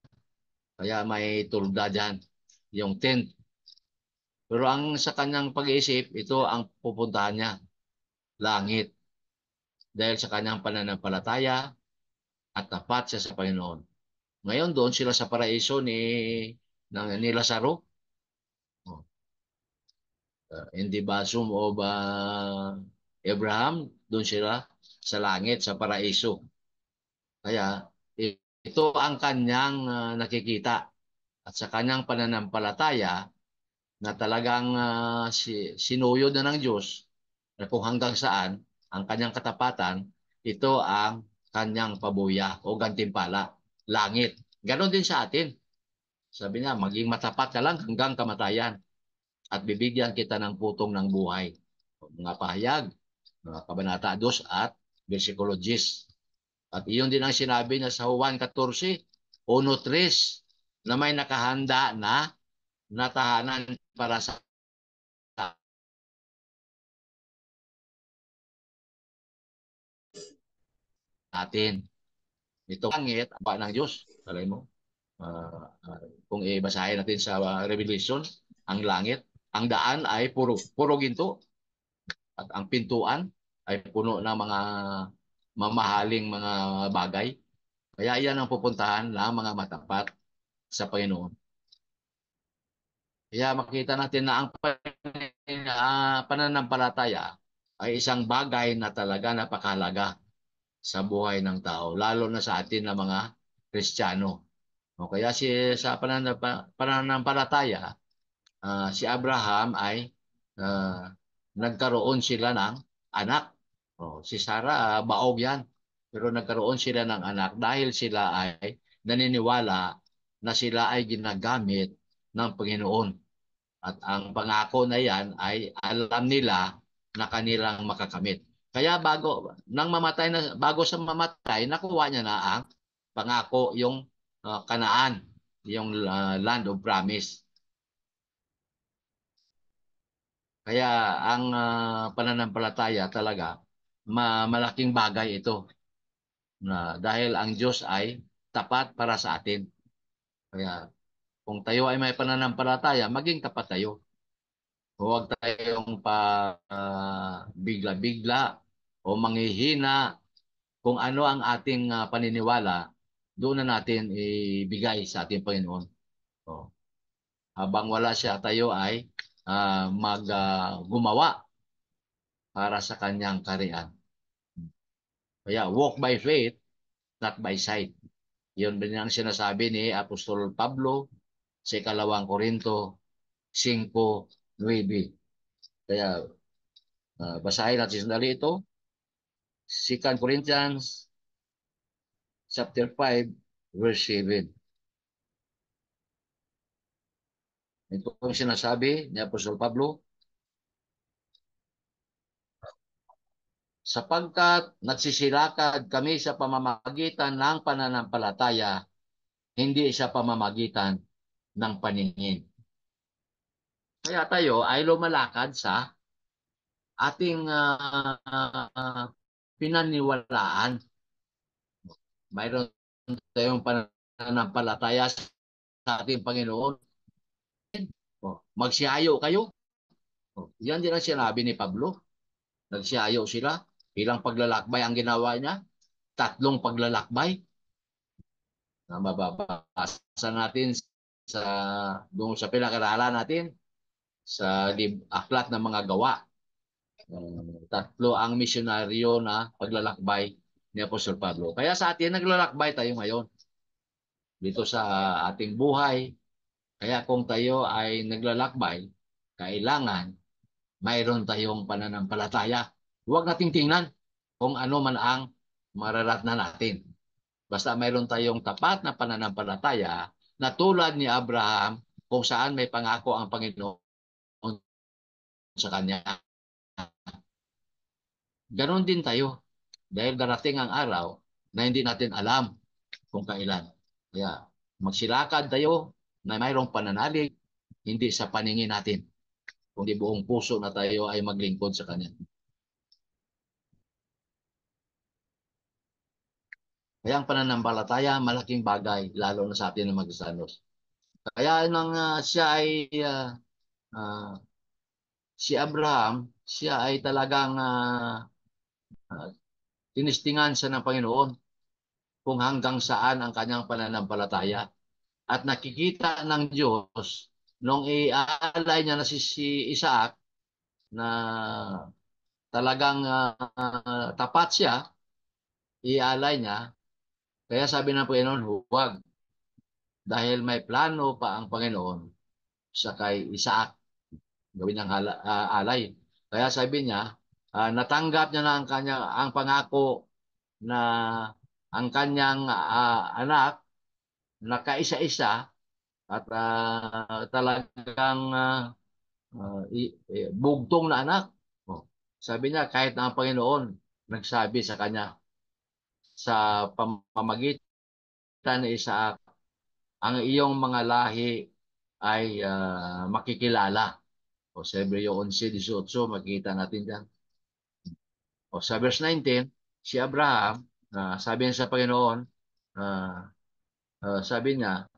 Kaya may tulda dyan, yung tent. Pero ang sa kanyang pag-iisip, ito ang pupuntahan niya, langit. Dahil sa kanyang pananampalataya at tapat siya sa Panginoon. Ngayon doon sila sa paraiso ni Lazaro. Oh, in the bosom of Abraham, doon sila sa langit, sa paraiso. Kaya ito ang kanyang nakikita. At sa kanyang pananampalataya na talagang sinuyod na ng Diyos na kung hanggang saan ang kanyang katapatan, ito ang kanyang pabuya o gantimpala, langit. Ganon din sa atin. Sabi niya, maging matapat ka lang hanggang kamatayan at bibigyan kita ng putong ng buhay. Mga pahayag, mga kabanata 2 at versikulo 10. At iyon din ang sinabi niya sa Juan 14, 1:3, na may nakahanda na tahanan para sa atin. Ito langit, ba ng Diyos. Alam mo, kung ibasahin natin sa Revelation, ang langit, ang daan ay puro ginto at ang pintuan ay puno ng mga mamahaling mga bagay. Kaya yan ang pupuntahan ng mga matapat sa Panginoon. Kaya makita natin na ang pananampalataya ay isang bagay na talaga napakahalaga sa buhay ng tao, lalo na sa atin na mga Kristiyano. O kaya sa pananampalataya, si Abraham ay nagkaroon sila ng anak. O, si Sarah, baog yan. Pero nagkaroon sila ng anak dahil sila ay naniniwala na sila ay ginagamit ng Panginoon. At ang pangako na yan ay alam nila na kanilang makakamit. Kaya bago sa mamatay, nakuha niya na ang pangako, yung Kanaan, yung land of promise. Kaya ang pananampalataya talaga, malaking bagay ito. Dahil ang Diyos ay tapat para sa atin. Kaya kung tayo ay may pananampalataya, maging tapat tayo. Huwag tayong bigla-bigla o manghihina. Kung ano ang ating paniniwala, doon na natin ibigay sa ating Panginoon. So, habang wala siya, tayo ay gumawa para sa kanyang kariyan. Kaya walk by faith, not by sight. Yun din ang sinasabi ni Apostol Pablo sa 2 Korinto 5:9. Kaya basahin natin sandali ito. 2 Corinthians chapter 5 verse 7. Ito ang sinasabi ni Apostol Pablo, sapagkat nagsisilakad kami sa pamamagitan ng pananampalataya, hindi sa pamamagitan ng paningin. Kaya tayo ay lumalakad sa ating pinaniwalaan. Mayroon tayong pananampalataya sa ating Panginoon. Magsiayo kayo. Yan din ang sinabi ni Pablo. Nagsiayo sila. Ilang paglalakbay ang ginawa niya? 3 paglalakbay. Na mababasa natin doon sa pinag-aralan natin sa aklat ng mga gawa. 3 ang misyonaryo na paglalakbay ni Apostol Pablo. Kaya sa atin, naglalakbay tayo ngayon dito sa ating buhay. Kaya kung tayo ay naglalakbay, kailangan mayroon tayong pananampalataya. Huwag nating tingnan kung ano man ang mararatnan natin. Basta mayroon tayong tapat na pananampalataya na tulad ni Abraham, kung saan may pangako ang Panginoon sa kanya. Ganon din tayo. Dahil darating ang araw na hindi natin alam kung kailan. Kaya magsilakad tayo na mayroong pananalig, hindi sa paningin natin, kundi buong puso na tayo ay maglingkod sa Kanya. Kaya ang pananampalataya, malaking bagay, lalo na sa atin ng mag-Isanos. Kaya nang siya ay, ah, si Abraham, siya ay talagang tinistingan siya ng Panginoon kung hanggang saan ang kanyang pananampalataya. At nakikita ng Diyos nung iaalay niya na si Isaac na talagang tapat siya, iaalay niya. Kaya sabi ng Panginoon, huwag. Dahil may plano pa ang Panginoon sa kay Isaac. Gawin niyang alay. Kaya sabi niya, natanggap niya na ang pangako na ang kanyang anak na kaisa-isa at talagang bugtong na anak. Oh. Sabi niya, kahit na ang Panginoon nagsabi sa kanya sa pamamagitan ni Isaac, ang iyong mga lahi ay makikilala. O sa Hebreo 11:18, makikita natin dyan. O sa verse 19, si Abraham, sabi niya sa Panginoon, sabi niya,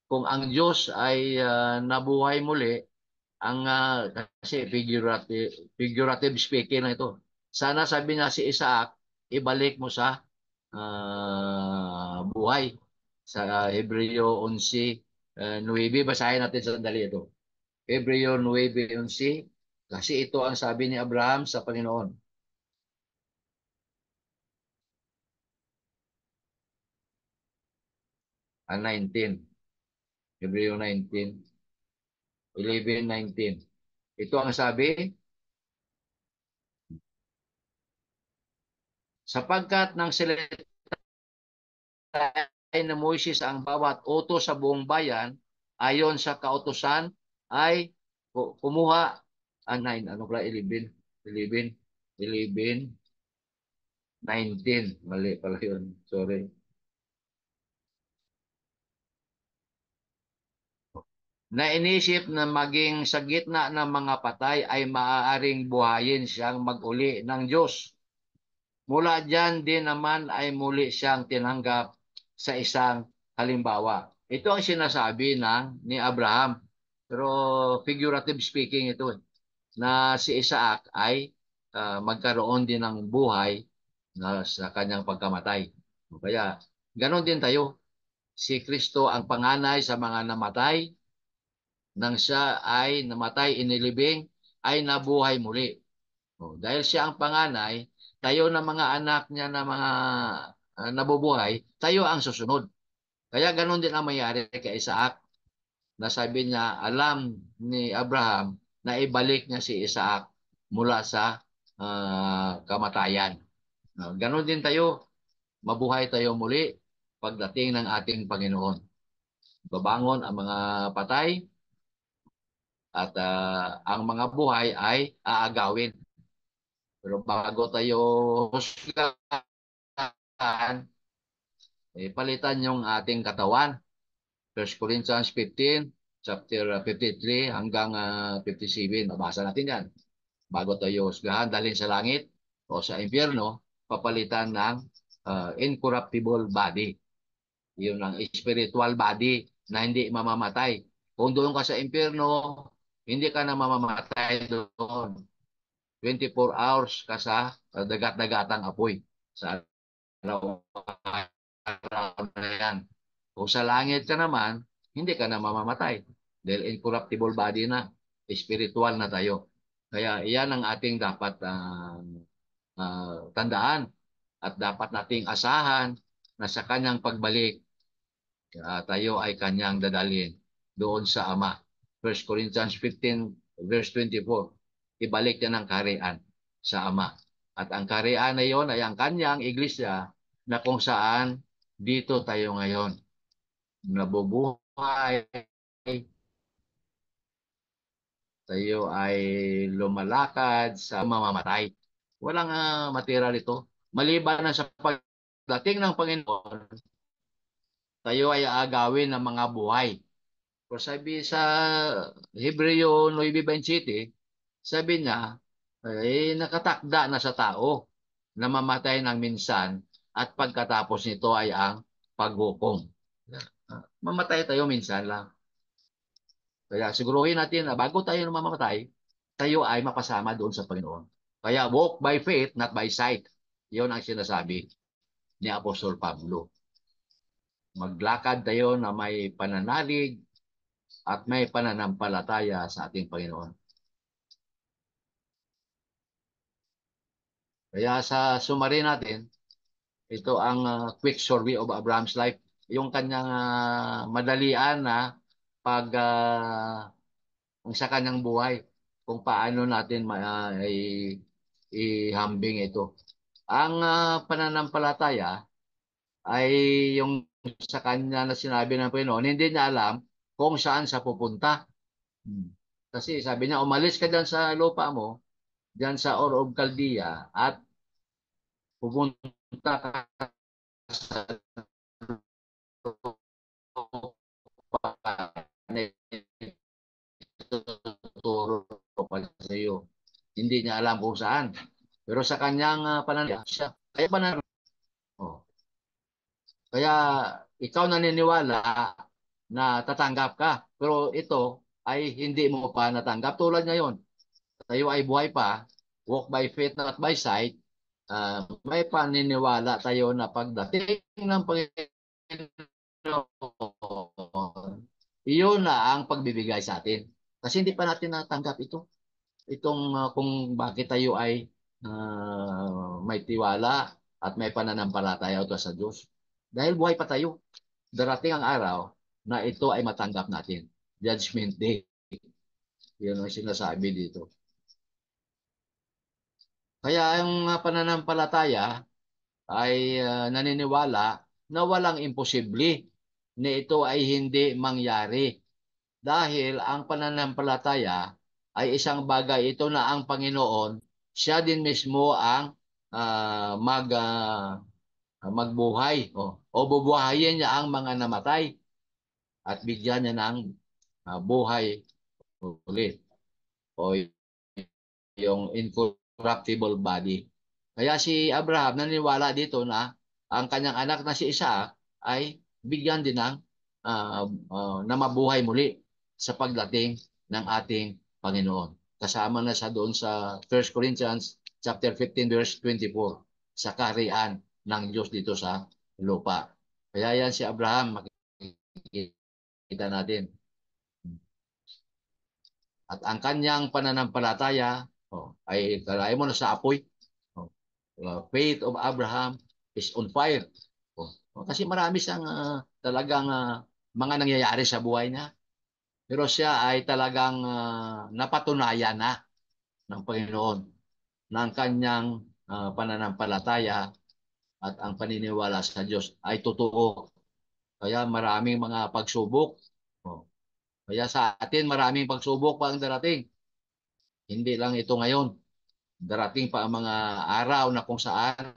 kung ang Diyos ay nabuhay muli, kasi figurative speaking na ito. Sana sabi niya si Isaac, ibalik mo sa buhay. Sa Hebreo 11:9, basahin natin sandali ito. Hebreo 9:11, kasi ito ang sabi ni Abraham sa Panginoon. Ang 19. Hebreo 19. 11:19. Ito ang sabi, sapagkat ng salita na Moises ang bawat utos sa buong bayan, ayon sa kautosan, ay kumuha ang 9. Ano pala? 11. 11. 11. 19. Mali pala yun. Sorry. Na inisip na maging sa gitna ng mga patay ay maaaring buhayin siyang mag-uli ng Diyos. Mula dyan din naman ay muli siyang tinanggap sa isang halimbawa. Ito ang sinasabi ni Abraham. Pero figurative speaking ito, na si Isaac ay magkaroon din ng buhay sa kanyang pagkamatay. Kaya ganon din tayo. Si Kristo ang panganay sa mga namatay, nang siya ay namatay, inilibing, ay nabuhay muli. Dahil siya ang panganay, tayo na mga anak niya na mga nabubuhay, tayo ang susunod. Kaya ganun din ang mayari kay Isaac, na sabi niya, alam ni Abraham na ibalik niya si Isaac mula sa kamatayan. Ganun din tayo, mabuhay tayo muli pagdating ng ating Panginoon. Babangon ang mga patay, at ang mga buhay ay aagawin. Pero bago tayo husgahan, palitan yung ating katawan. 1 Corinthians 15, chapter 53 hanggang 57. Mabasa natin yan. Bago tayo husgahan, dalhin sa langit o sa impyerno, papalitan ng incorruptible body. Yun ang spiritual body na hindi mamamatay. Kung doon ka sa impyerno, hindi ka na mamamatay doon. 24 hours ka sa dagat-dagatang apoy. Sa araw na yan. Kung sa langit ka naman, hindi ka na mamamatay. Dahil incorruptible body na, spiritual na tayo. Kaya iyan ang ating dapat tandaan. At dapat nating asahan na sa kanyang pagbalik, tayo ay kanyang dadalhin doon sa Ama. 1 Corinthians 15 verse 24. Ibalik niya ng kaharian sa Ama. At ang kaharian na iyon ay ang kanyang iglesia, na kung saan dito tayo ngayon nabubuhay, tayo ay lumalakad sa mamamatay. Walang material ito. Maliban na sa pagdating ng Panginoon, tayo ay aagawin ng mga buhay. Kung sabi sa Hebreo 9:27, sabi niya, nakatakda na sa tao na mamatay ng minsan at pagkatapos nito ay ang paghukom. Mamatay tayo minsan lang. Kaya siguruhin natin na bago tayo mamamatay, tayo ay mapasama doon sa Panginoon. Kaya walk by faith, not by sight. Yun ang sinasabi ni Apostol Pablo. Maglakad tayo na may pananalig at may pananampalataya sa ating Panginoon. Kaya sa summary natin, ito ang quick survey of Abraham's life. Yung kanyang madalian na pag sa kanyang buhay, kung paano natin ihambing ito. Ang pananampalataya ay yung sa kanya na sinabi ng Panginoon, hindi niya alam kung saan sa pupunta. Kasi sabi niya, umalis ka dyan sa lupa mo, dyan sa Ur of Chaldea, at pupunta ka sa lupa na ituturo pa sa iyo. Hindi niya alam kung saan. Pero sa kanyang pananalig, siya, kaya pananalig. Oh. Kaya ikaw naniniwala na tatanggap ka. Pero ito ay hindi mo pa natanggap. Tulad ngayon, tayo ay buhay pa, walk by faith not by sight, may paniniwala tayo na pagdating ng Panginoon, iyon na ang pagbibigay sa atin. Kasi hindi pa natin natanggap ito. Itong kung bakit tayo ay may tiwala at may pananampalataya ito sa Diyos. Dahil buhay pa tayo, darating ang araw na ito ay matanggap natin. Judgment Day. Yun ang sinasabi dito. Kaya ang pananampalataya ay naniniwala na walang imposible na ito ay hindi mangyari. Dahil ang pananampalataya ay isang bagay ito na ang Panginoon, siya din mismo ang magbuhay o bubuhayin niya ang mga namatay at bigyan niya ng buhay ulit o yung incorruptible body. Kaya si Abraham naniniwala dito na ang kanyang anak na si Isaac ay bigyan din ng na mabuhay muli sa pagdating ng ating Panginoon. Kasama na sa doon sa 1 Corinthians chapter 15 verse 24 sa kaharian ng Diyos dito sa lupa. Kaya yan si Abraham, makikita natin. At ang kanyang pananampalataya ay kalahin mo na sa apoy. Faith of Abraham is on fire. Kasi marami siyang talagang mga nangyayari sa buhay niya. Pero siya ay talagang napatunayan na ng Panginoon ng kanyang pananampalataya at ang paniniwala sa Diyos ay totoo. Kaya maraming mga pagsubok. Kaya sa atin maraming pagsubok pa ang darating. Hindi lang ito ngayon. Darating pa ang mga araw na kung saan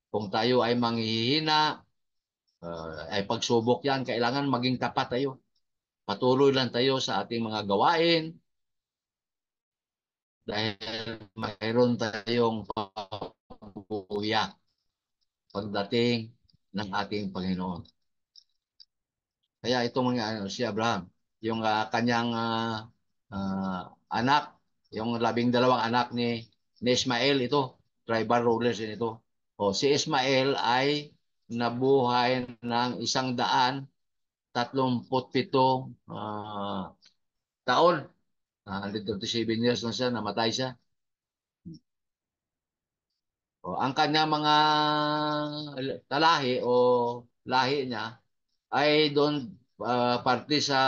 kung tayo ay manghihina, ay pagsubok yan. Kailangan maging tapat tayo. Patuloy lang tayo sa ating mga gawain dahil mayroon tayong pagpupuya pagdating ng ating Panginoon. Kaya itong mga si Abraham, yung kanyang anak, yung 12 anak ni Ismael, ito, tribal rulers din ito. Si Ismael ay nabuhay ng 137 taon. 137 years na siya, namatay siya. Ang kanya mga talahi o lahi niya ay doon parte sa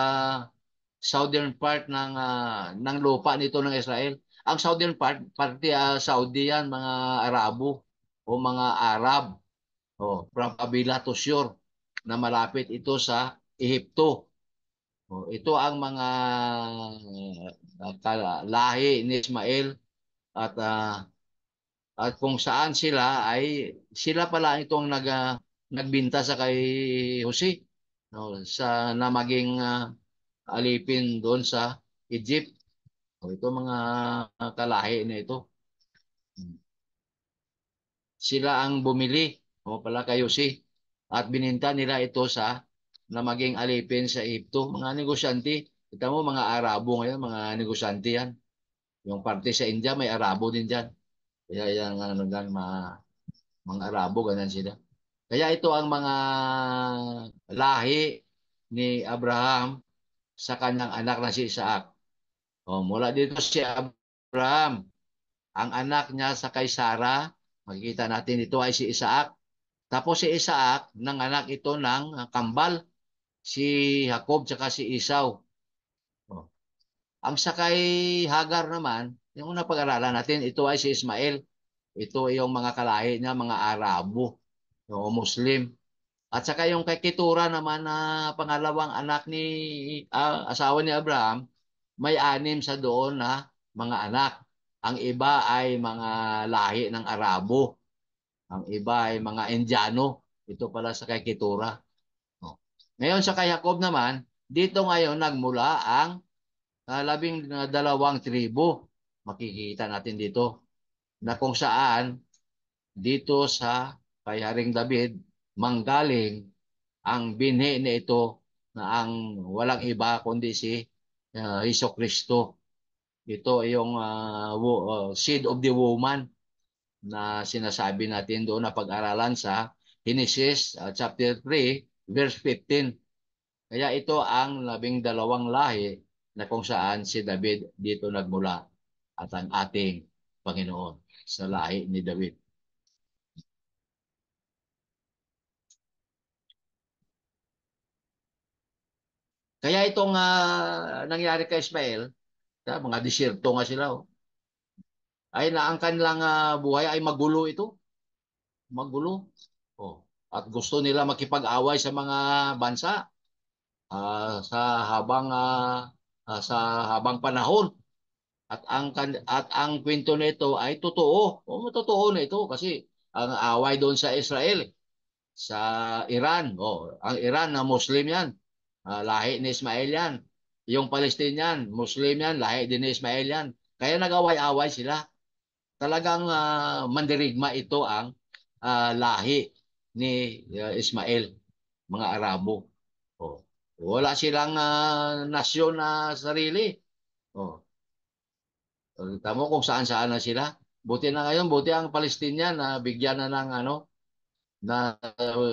southern part ng lupa nito ng Israel. Ang southern part, parte Saudi yan, mga Arabo o mga Arab. From Kabila to Shore na malapit ito sa Ehipto. Ito ang mga lahi ni Ismael At at kung saan sila pala itong nagbinta sa kay Jose, no, sa na maging alipin doon sa Egypt. O, ito mga kalahi na ito. Sila ang bumili o pala kay Jose at bininta nila ito na maging alipin sa Egypto. Mga negosyante, kita mo mga Arabo ngayon, mga negosyante yan. Yung parte sa India, may Arabo din dyan. Kaya yan, ano lang, mga Arabo, ganyan sila. Kaya ito ang mga lahi ni Abraham sa kanyang anak na si Isaac. O, mula dito si Abraham, ang anak niya sa kay Sarah, makikita natin ito ay si Isaac. Tapos si Isaac, anak ito ng kambal, si Jacob tsaka si Esau. O, ang sakay Hagar naman, yung una pag-aralan natin, ito ay si Ismael. Ito ay yung mga kalahi niya, mga Arabo o Muslim. At saka yung kay Ketura naman na pangalawang anak ni asawa ni Abraham, may anim sa doon na mga anak. Ang iba ay mga lahi ng Arabo. Ang iba ay mga Indiano. Ito pala sa kay Ketura. Oh. Ngayon sa kay Jacob naman, dito ngayon nagmula ang 12 tribo. Makikita natin dito na kung saan dito sa kay Haring David manggaling ang binhi na ito na ang walang iba kundi si Hesus Kristo. Ito ay yung seed of the woman na sinasabi natin doon na pag-aralan sa Genesis chapter 3 verse 15. Kaya ito ang 12 lahi na kung saan si David dito nagmula at ang ating Panginoon sa lahi ni David. Kaya itong nangyari kay Ismael, mga disyerto nga sila, ay na ang kanilang buhay ay magulo ito. Magulo. Oh. At gusto nila makipag-away sa mga bansa sa habang panahon. At ang kwento nito ay totoo. Totoo na ito kasi ang away doon sa Israel, sa Iran. Ang Iran na Muslim yan. Lahi ni Ismael yan. Yung Palestinian, Muslim yan, lahi din ni Ismael yan. Kaya nag-away-away sila. Talagang mandirigma ito ang lahi ni Ismael, mga Arabo. Oh. Wala silang nasyon na sarili. Oh. Tamo kung saan-saan na sila. Buti na ngayon, buti ang Palestinian na bigyan na ng na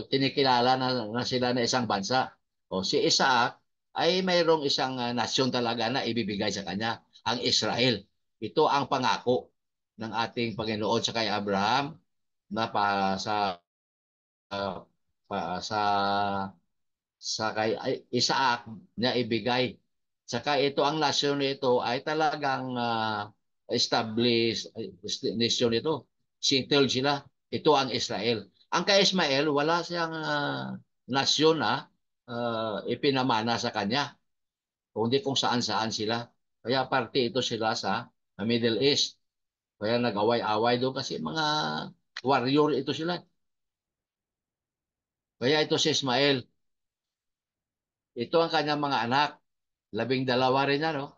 kinikilala na sila na isang bansa. O si Isaac ay mayroong isang nasyon talaga na ibibigay sa kanya, ang Israel. Ito ang pangako ng ating Panginoon sa kay Abraham na uh, pa, sa kay Isaac na ibigay. Saka ito ang nasyon nito ay talagang established nation ito. Settled sila. Ito ang Israel. Ang kay Ismael, wala siyang nasyon na ipinamana sa kanya. Kundi kung saan-saan sila. Kaya parte ito sila sa Middle East. Kaya nag-away-away doon kasi mga warrior ito sila. Kaya ito si Ismael. Ito ang kanyang mga anak. 12 rin yan, no?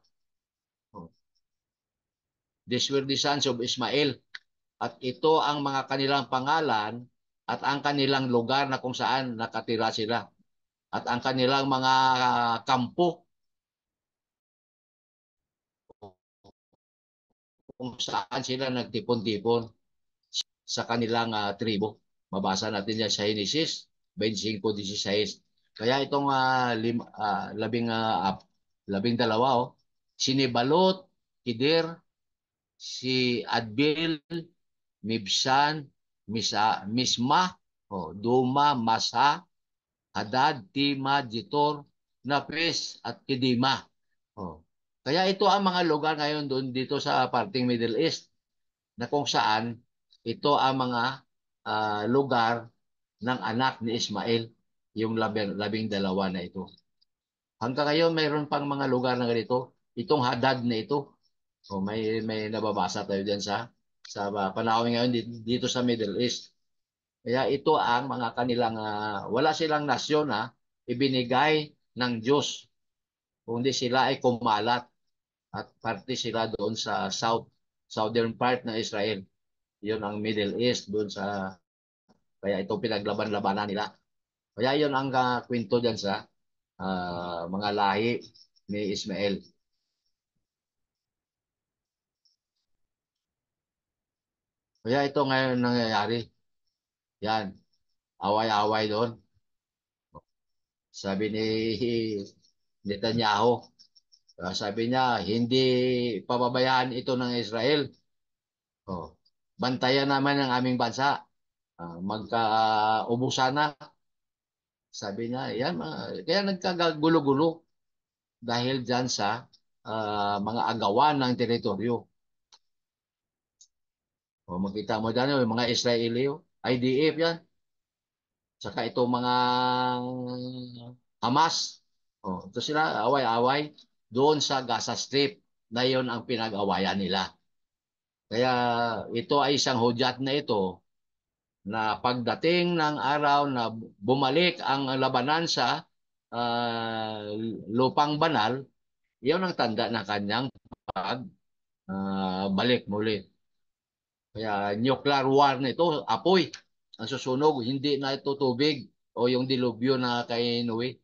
These were the sons of Ismael. At ito ang mga kanilang pangalan at ang kanilang lugar na kung saan nakatira sila. At ang kanilang mga kampo kung saan sila nagtipon-tipon sa kanilang tribo. Mabasa natin yan sa Genesis 25:16. Kaya itong 12, sinibalot, Kidir, si Adbil, Mibsan, Misma, Duma, Masa, Hadad, Tima, Jitor, Napis, at Kidima. Kaya ito ang mga lugar ngayon doon dito sa parting Middle East na kung saan ito ang mga lugar ng anak ni Ismael, yung 12 na ito. Hanggang ngayon mayroon pang mga lugar na ganito. Itong Hadad na ito, O may nababasa tayo diyan sa panahon ngayon dito sa Middle East. Kaya ito ang mga kanilang wala silang nasyon ibinigay ng Diyos, kundi sila ay kumalat at parte sila doon sa southern part ng Israel. Yun ang Middle East doon sa kaya ito pinaglaban-labanan nila. Kaya yun ang kwento diyan sa mga lahi ni Ismael. Kaya ito ngayon nangyayari. Yan, away-away doon. Sabi ni Netanyahu, sabi niya, hindi pababayaan ito ng Israel. Oh, bantayan naman ang aming bansa. Magkaubusan na. Sabi niya, yan, kaya nagkagagulo-gulo dahil dyan sa mga agawan ng teritoryo. O, makita mo dyan, yung mga Israeli, IDF yan. Saka itong mga Hamas. O, ito sila, away-away doon sa Gaza Strip na yun ang pinag-awayan nila. Kaya ito ay isang hudyat na ito na pagdating ng araw na bumalik ang labanan sa lupang banal, iyon ang tanda ng kanyang balik muli. Kaya nuclear war na ito, apoy ang susunog, hindi na ito tubig o yung dilubyo na kay Noe.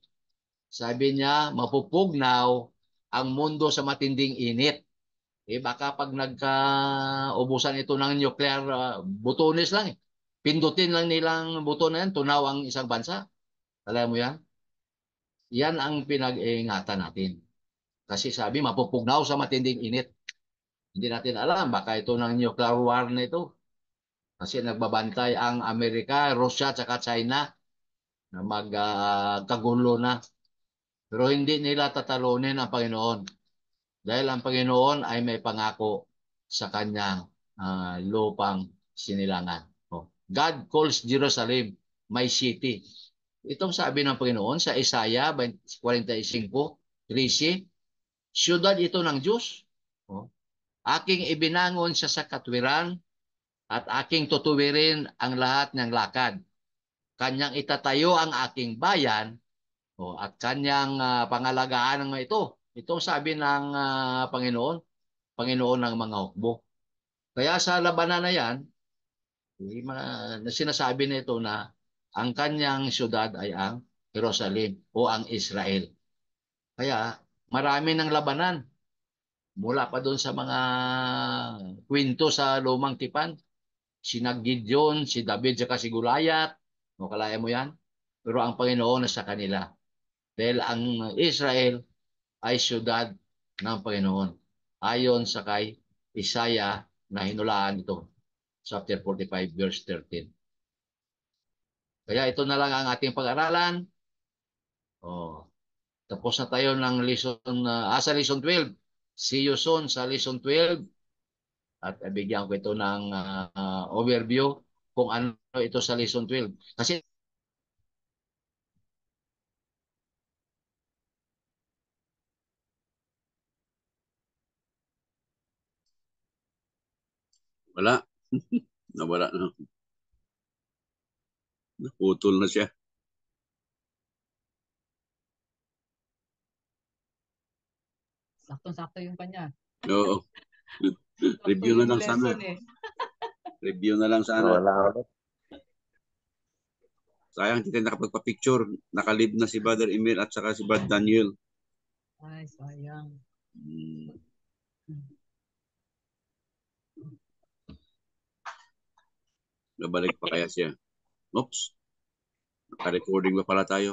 Sabi niya, mapupugnaw ang mundo sa matinding init. Baka pag nagkaubusan ito ng nuclear butones lang Pindutin lang nilang buto na yan, tunaw ang isang bansa. Alam mo yan? Yan ang pinag-iingatan natin. Kasi sabi, mapupugnaw sa matinding init. Hindi natin alam, baka ito ng nuclear war na ito. Kasi nagbabantay ang Amerika, Russia, at China na magkagulo na. Pero hindi nila tatalunin ang Panginoon. Dahil ang Panginoon ay may pangako sa kanyang lupang sinilangan. God calls Jerusalem my city. Itong sabi ng Panginoon sa Isaiah 45:13, siyudad ito ng Diyos. Aking ibinangon siya sa katwiran at aking tutuwirin ang lahat ng lakad. Kanyang itatayo ang aking bayan at kanyang pangalagaan ng ito. Ito sabi ng Panginoon, Panginoon ng mga hukbo. Kaya sa labanan na yan, na sinasabi nito na ang kanyang syudad ay ang Jerusalem o ang Israel. Kaya marami ng labanan mula pa doon sa mga kwento sa Lumang Tipan. Sina Gideon, si David, saka si Goliath. O kalaya mo yan? Pero ang Panginoon na sa kanila. Dahil ang Israel ay syudad ng Panginoon. Ayon sa kay Isaiah na hinulaan ito. Chapter 45, verse 13. Kaya ito na lang ang ating pag-aralan. Tapos na tayo ng sa lesson 12. See you soon sa lesson 12. At bigyan ko ito ng overview kung ano ito sa lesson 12. Kasi Wala. Nawala na. Naputol na siya. Saktong-sakto yung kanya. Oo. Review na lang sana. Review na lang sana. Wala ulit. Sayang hindi tayo nakapagpa-picture. Nakalib na si Brother Emil at saka si Brother Daniel. Ay, sayang. Nabalik pa kaya siya? Oops. Naka-recording ba pala tayo?